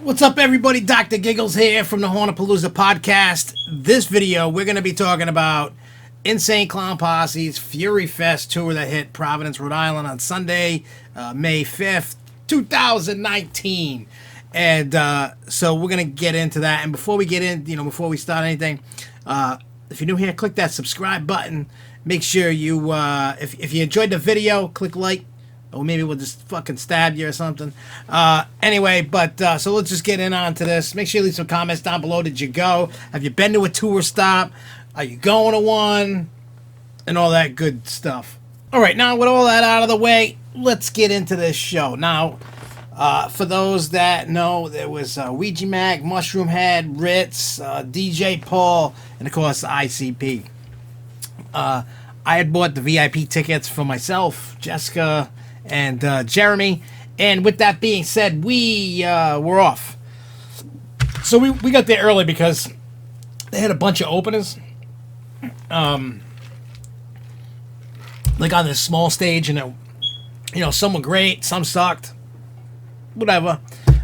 What's up, everybody? Dr. Giggles here from the Hauntapolooza PODCAST. This video, we're going to be talking about Insane Clown Posse's Fury Fest tour that hit Providence, Rhode Island on Sunday, May 5th, 2019. And so we're going to get into that. And before we get in, before we start anything, if you're new here, click that subscribe button. Make sure you, if you enjoyed the video, click like. Or maybe we'll just fucking stab you or something. Anyway, but so let's just get in on to this. Make sure you leave some comments down below. Did you go? Have you been to a tour stop? Are you going to one? And all that good stuff. All right, now with all that out of the way, let's get into this show. Now, for those that know, there was Ouija Mac, Mushroom Head, Ritz, DJ Paul, and of course ICP. I had bought the VIP tickets for myself, Jessica, and Jeremy, and with that being said, we were off. So we got there early because they had a bunch of openers, like on this small stage, and some were great, some sucked, whatever.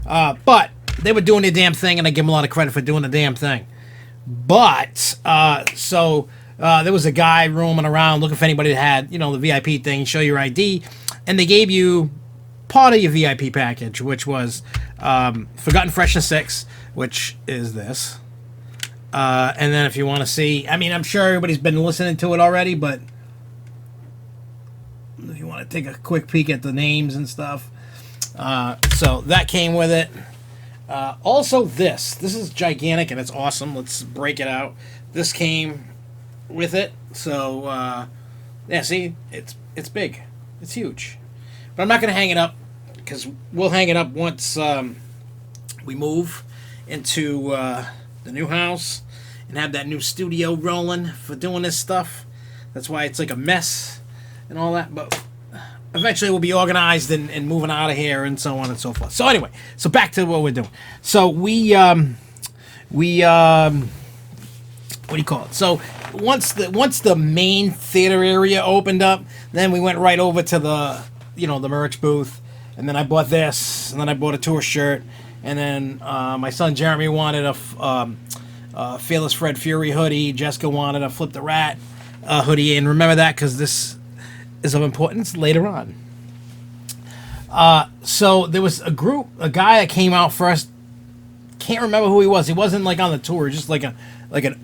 But they were doing their damn thing, and I give them a lot of credit for doing the damn thing. But there was a guy roaming around looking for anybody that had, the VIP thing, show your ID. And they gave you part of your VIP package, which was Forgotten Freshness 6, which is this. And then if you want to see, I'm sure everybody's been listening to it already, but if you want to take a quick peek at the names and stuff. So that came with it. Also this is gigantic and it's awesome. Let's break it out. This came with it. So, yeah, see, it's big. It's huge. But I'm not going to hang it up because we'll hang it up once we move into the new house and have that new studio rolling for doing this stuff. That's why it's like a mess and all that. But eventually we'll be organized and moving out of here and so on and so forth. So anyway, so back to what we're doing. So we what do you call it? So once the main theater area opened up, then we went right over to the the merch booth, and then I bought this, and then I bought a tour shirt, and then my son Jeremy wanted a Fearless Fred Fury hoodie. Jessica wanted a Flip the Rat hoodie, and remember that because this is of importance later on. So there was a guy that came out first. Can't remember who he was. He wasn't like on the tour, just like an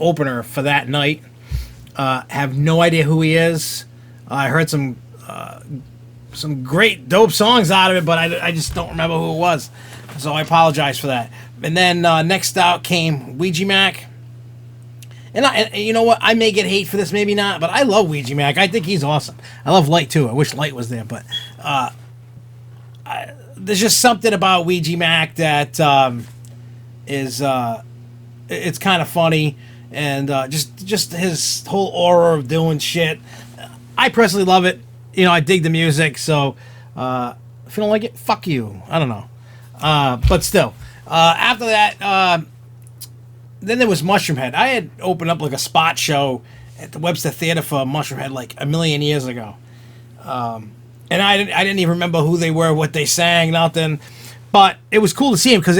opener for that night. Have no idea who he is. I heard some great dope songs out of it, but I just don't remember who it was. So I apologize for that. And then next out came Ouija Mac. And you know what? I may get hate for this, maybe not, but I love Ouija Mac. I think he's awesome. I love Light too. I wish Light was there, but there's just something about Ouija Mac that is it's kind of funny, and just his whole aura of doing shit. I personally love it. I dig the music, so if you don't like it, fuck you. I don't know. But still, after that, then there was Mushroom Head. I had opened up like a spot show at the Webster Theater for Mushroom Head like a million years ago. And I didn't even remember who they were, what they sang, nothing. But it was cool to see him because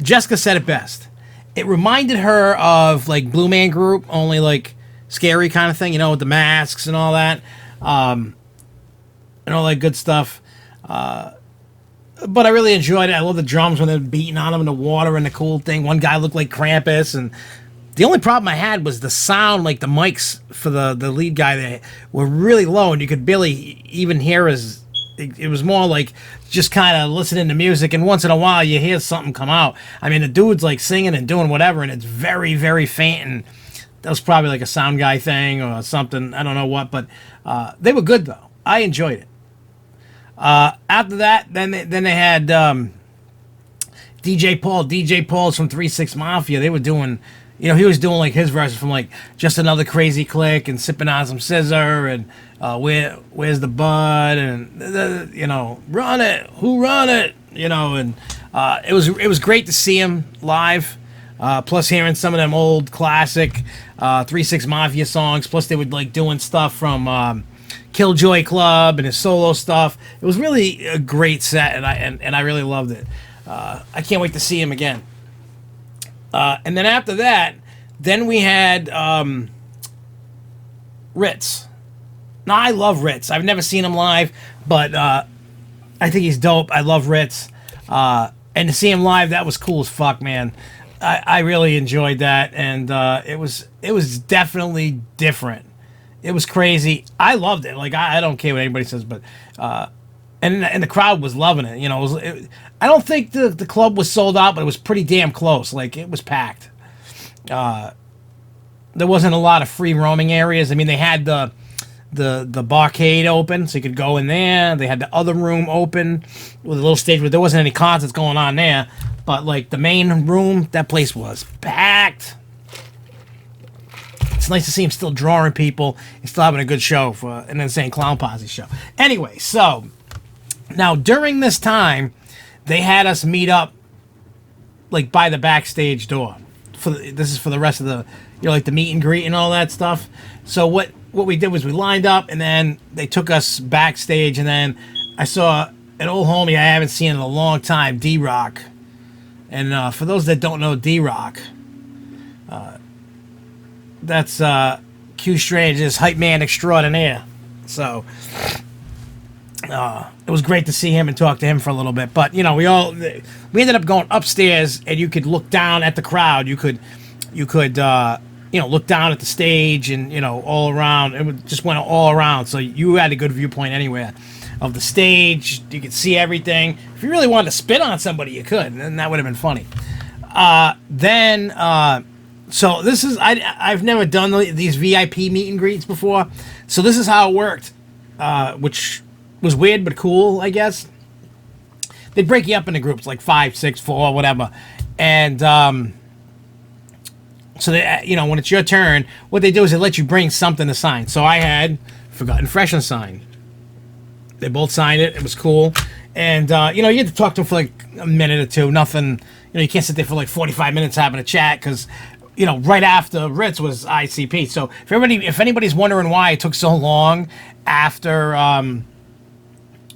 Jessica said it best. It reminded her of like Blue Man Group, only like scary kind of thing, with the masks and all that. And all that good stuff. But I really enjoyed it. I love the drums when they're beating on them in the water and the cool thing. One guy looked like Krampus. And the only problem I had was the sound, like the mics for the lead guy, they were really low and you could barely even hear his. It was more like just kind of listening to music, and once in a while you hear something come out. The dude's like singing and doing whatever, and it's very, very faint, and that was probably like a sound guy thing or something. I don't know what, but they were good though. I enjoyed it. After that, then they had DJ Paul. DJ Paul's from 3-6 Mafia. They were doing, he was doing like his version from like Just Another Crazy Click and Sipping on Some Scissor and Where's the Bud and Run It, Who Run It, and it was great to see him live. Plus hearing some of them old classic 3-6 Mafia songs. Plus they were like doing stuff from Killjoy Club and his solo stuff. It was really a great set, and I really loved it. I can't wait to see him again. And then after that, then we had Ritz. Now, I love Ritz. I've never seen him live, but I think he's dope. I love Ritz. And to see him live, that was cool as fuck, man. I really enjoyed that, and it was definitely different. It was crazy. I loved it. Like, I don't care what anybody says, but and the crowd was loving it. You know, I don't think the club was sold out, but it was pretty damn close. Like, it was packed. There wasn't a lot of free roaming areas. I mean, they had the barcade open, so you could go in there. They had the other room open with a little stage where there wasn't any concerts going on there. But, like, the main room, that place was packed. It's nice to see him still drawing people. He's still having a good show for an Insane Clown Posse show. Anyway, so, now, during this time, they had us meet up, like, by the backstage door. This is for the rest of the, you know, like, the meet and greet and all that stuff. So, what we did was we lined up, and then they took us backstage, and then I saw an old homie I haven't seen in a long time, D-Rock. And for those that don't know D-Rock, that's Q Strange's hype man extraordinaire. So it was great to see him and talk to him for a little bit. But, you know, we ended up going upstairs, and you could look down at the crowd. You could you know, look down at the stage and, you know, all around. It just went all around, so you had a good viewpoint anywhere of the stage. You could see everything. If you really wanted to spit on somebody, you could, and that would have been funny. So this is, I've never done these VIP meet and greets before, so this is how it worked, which was weird but cool, I guess. They'd break you up into groups, like 5, 6, 4, whatever, and so they, you know, when it's your turn, what they do is they let you bring something to sign. So I had Forgotten Freshen signed. They both signed it. It was cool. And, you know, you had to talk to them for like a minute or two. Nothing, you know, you can't sit there for like 45 minutes having a chat because, you know, right after Ritz was ICP. So if anybody's wondering why it took so long after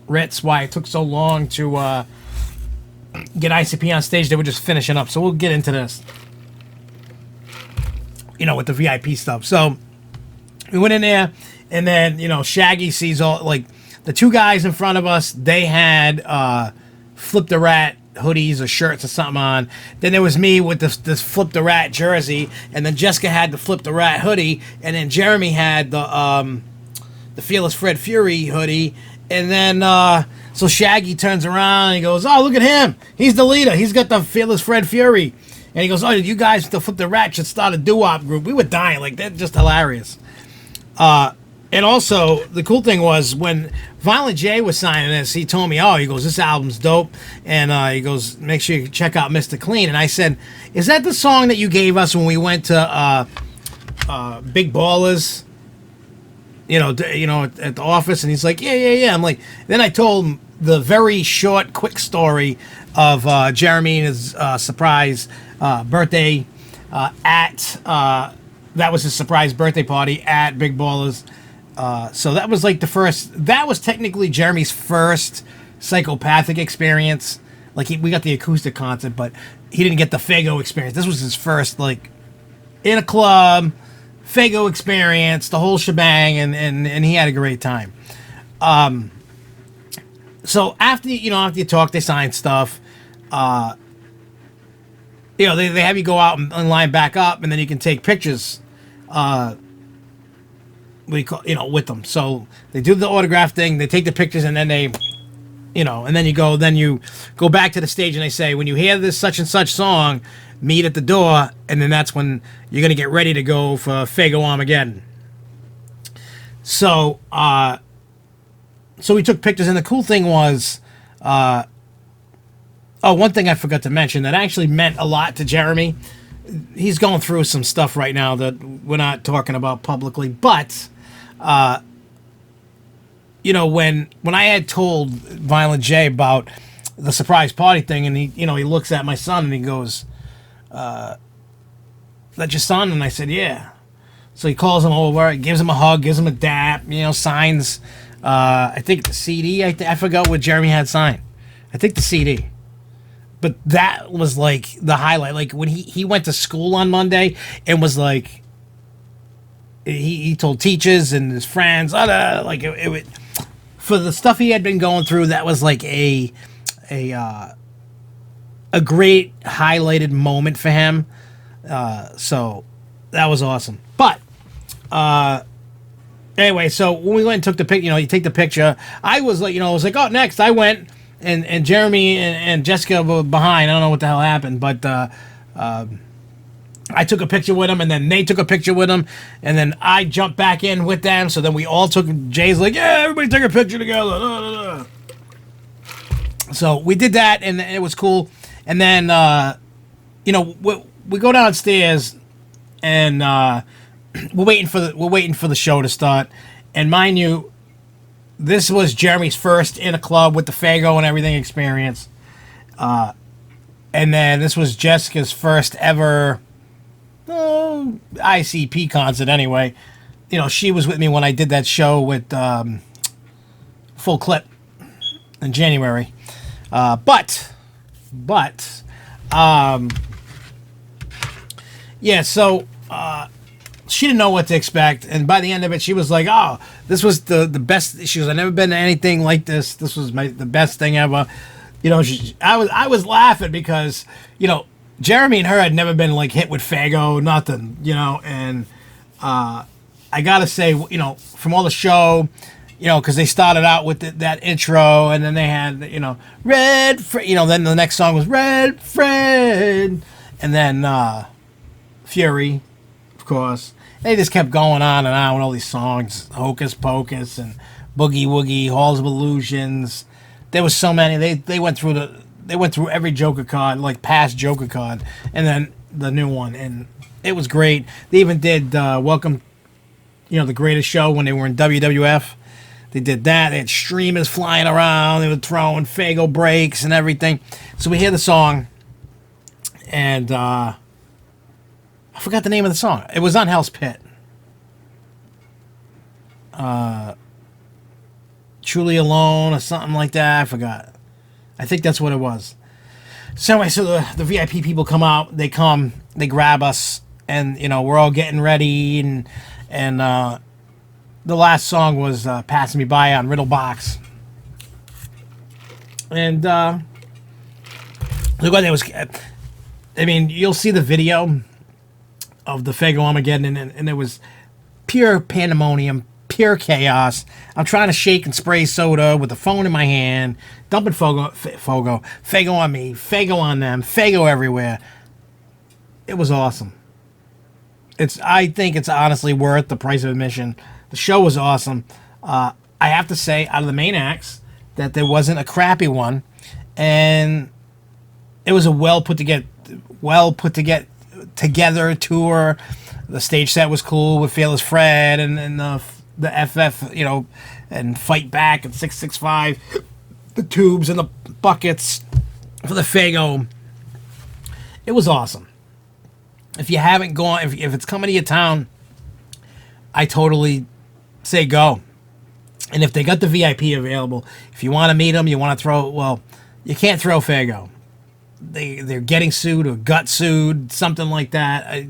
Ritz, why it took so long to get ICP on stage, they were just finishing up. So we'll get into this, you know, with the VIP stuff. So we went in there, and then, you know, Shaggy sees all, like, the two guys in front of us, they had Flip the Rat hoodies or shirts or something on. Then there was me with this Flip the Rat jersey, and then Jessica had the Flip the Rat hoodie, and then Jeremy had the Fearless Fred Fury hoodie. And then so Shaggy turns around and he goes, "Oh, look at him, he's the leader, he's got the Fearless Fred Fury." And he goes, "Oh, you guys, the Flip the Rat should start a doo-wop group." We were dying, like, they're just hilarious. And also, the cool thing was when Violent J was signing this, he told me, he goes, "This album's dope." And he goes, "Make sure you check out Mr. Clean." And I said, "Is that the song that you gave us when we went to Big Ballers? You know, at the office?" And he's like, yeah. I'm like, then I told him the very short, quick story of Jeremy and his surprise birthday that was his surprise birthday party at Big Ballers. So that was like that was technically Jeremy's first psychopathic experience. Like, we got the acoustic concert, but he didn't get the Fago experience. This was his first, like, in a club, Fago experience, the whole shebang, and he had a great time. So after you talk, they sign stuff. They have you go out and line back up, and then you can take pictures with them. So they do the autograph thing, they take the pictures, and then they, and then you go back to the stage, and they say, "When you hear this such and such song, meet at the door," and then that's when you're going to get ready to go for Fago Armageddon. So, so we took pictures, and the cool thing was, one thing I forgot to mention that actually meant a lot to Jeremy. He's going through some stuff right now that we're not talking about publicly, but, when I had told Violent J about the surprise party thing, and he looks at my son and he goes, "That's your son?" And I said, "Yeah." So he calls him over, gives him a hug, gives him a dap, signs, I think the CD. I forgot what Jeremy had signed. I think the CD. but that was like the highlight. Like when he went to school on Monday and was like, he told teachers and his friends, like it for the stuff he had been going through. That was like a great highlighted moment for him. So that was awesome. But anyway, so when we went and took the pic, you take the picture. I was like, oh, next. I went, and Jeremy and Jessica were behind. I don't know what the hell happened, but I took a picture with him, and then they took a picture with him, and then I jumped back in with them. So then we all took. Jay's like, yeah, everybody take a picture together. So we did that, and it was cool. And then we go downstairs, and we're waiting for the show to start. And mind you, this was Jeremy's first in a club with the Fago and everything experience. And then this was Jessica's first ever ICP concert anyway. She was with me when I did that show with Full Clip in January. Yeah, so she didn't know what to expect, and by the end of it, she was like, "Oh, this was the best." She goes, "I've never been to anything like this. This was the best thing ever." I was laughing because Jeremy and her had never been like hit with Fago, nothing, and I gotta say, from all the show, because they started out with that intro, and then they had, Red Fred, then the next song was Red Fred, and then Fury, of course. They just kept going on and on with all these songs, Hocus Pocus and Boogie Woogie, Halls of Illusions. There was so many. They went through every Joker card, like past Joker card, and then the new one, and it was great. They even did Welcome, the Greatest Show when they were in WWF. They did that. They had streamers flying around. They were throwing Fago breaks and everything. So we hear the song, and I forgot the name of the song. It was on Hell's Pit. Truly Alone or something like that. I forgot. I think that's what it was. So anyway, so the VIP people come out. They come. They grab us, and we're all getting ready, and the last song was "Pass Me By" on Riddle Box, and look what it was. I mean, you'll see the video of the Fago Armageddon, and it was pure pandemonium, pure chaos. I'm trying to shake and spray soda with the phone in my hand, dumping Fago on me, Fago on them, Fago everywhere. It was awesome. I think it's honestly worth the price of admission. The show was awesome. I have to say, out of the main acts, that there wasn't a crappy one, and it was a well put together tour. The stage set was cool with Fearless Fred and the FF, and Fight Back and 665, the tubes and the buckets for the Fago. It was awesome. If you haven't gone, if it's coming to your town, I totally say go. And if they got the VIP available, if you want to meet them, you want to you can't throw Fago. They're getting sued or got sued, something like that.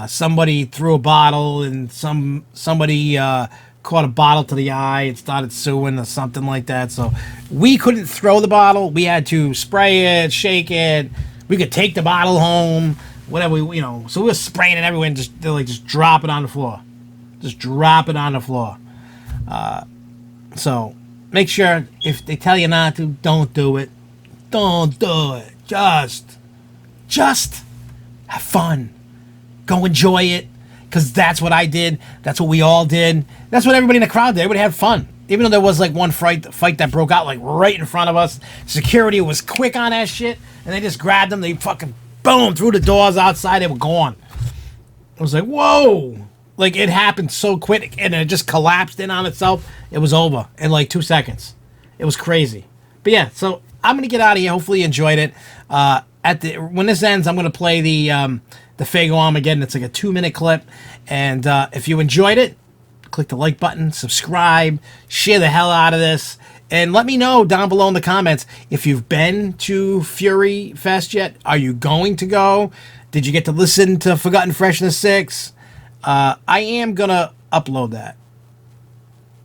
Somebody threw a bottle, and somebody caught a bottle to the eye and started suing or something like that. So we couldn't throw the bottle. We had to spray it, shake it. We could take the bottle home, whatever. So we were spraying it everywhere and just drop it on the floor. Just drop it on the floor. So make sure if they tell you not to, don't do it. Don't do it. Just have fun. Go enjoy it, because that's what I did. That's what we all did. That's what everybody in the crowd did. Everybody had fun. Even though there was like one fight that broke out like right in front of us. Security was quick on that shit, and they just grabbed them. They fucking boom through the doors outside. They were gone. I was like, whoa. Like, it happened so quick, and it just collapsed in on itself. It was over in like 2 seconds. It was crazy. But yeah, so I'm gonna get out of here. Hopefully you enjoyed it. When this ends, I'm gonna play the Fago Armageddon. It's like a 2-minute clip, and if you enjoyed it, click the like button, subscribe, share the hell out of this. And let me know down below in the comments if you've been to Fury Fest yet. Are you going to go? Did you get to listen to Forgotten Freshness 6? I am going to upload that.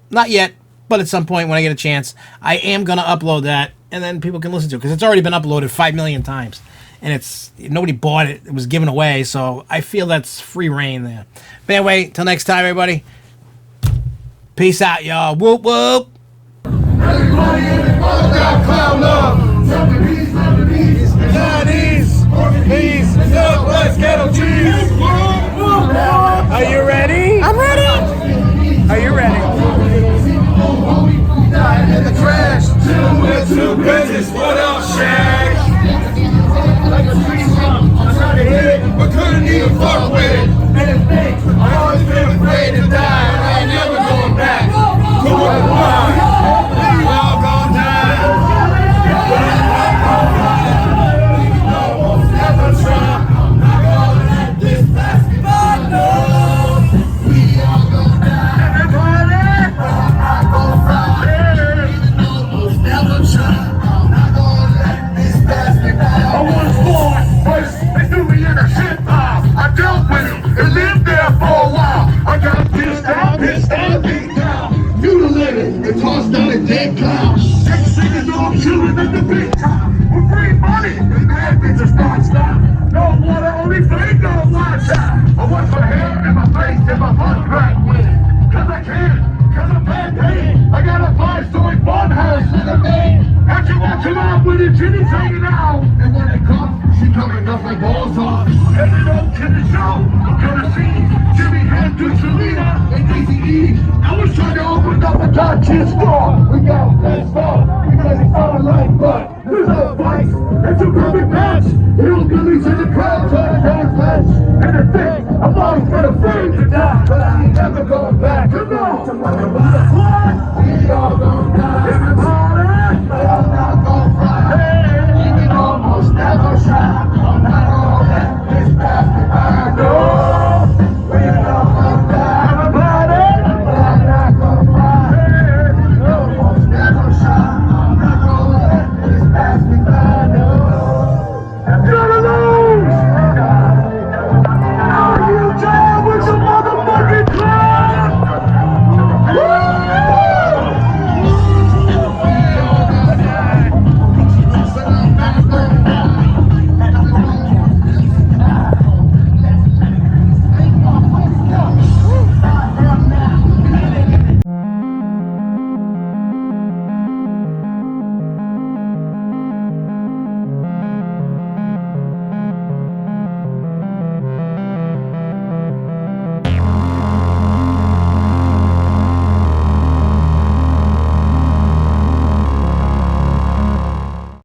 Not yet, but at some point when I get a chance, I am going to upload that, and then people can listen to it, because it's already been uploaded 5 million times. And nobody bought it. It was given away, so I feel that's free reign there. But anyway, till next time, everybody. Peace out, y'all. Whoop, whoop. Everybody in the world got clown love. Tell me peace, the Chinese, peace, the Southwest ghetto cheese. Are you ready? I'm ready. Are you ready? In the trash, chillin' with two bitches. What up, Shaq? Like a tree stump, I tried to hit it, but couldn't even fuck with it. And it's fake. I always been afraid to die, and I ain't never going back. Go with the wine. We all gon' die. Never try. I'm not gonna let this basketball know. We all gon' die. Everybody, I'm not gonna fly. Even though most never try. I'm not gonna let this basketball. I was born first. They threw me in a shit pile. I dealt with it and lived there for a while. I got pissed out, beat down. You the living and tossed down a dead clown. Next thing you know, I'm chilling in the big time. With free money and bad bitches non-stop. No water, only flame, no watch out. I wash my hair and my face and my butt crack with it. Cause I can, cause I'm bad paid. I got a 5-story farmhouse with a maid. Watch him out with his titties hanging out. And when it comes, she coming up like balls off. Headed up to the show, I'm gonna see Jimmy Hendrix, Selena, and Daisy E. I was trying to open up a Dodge store.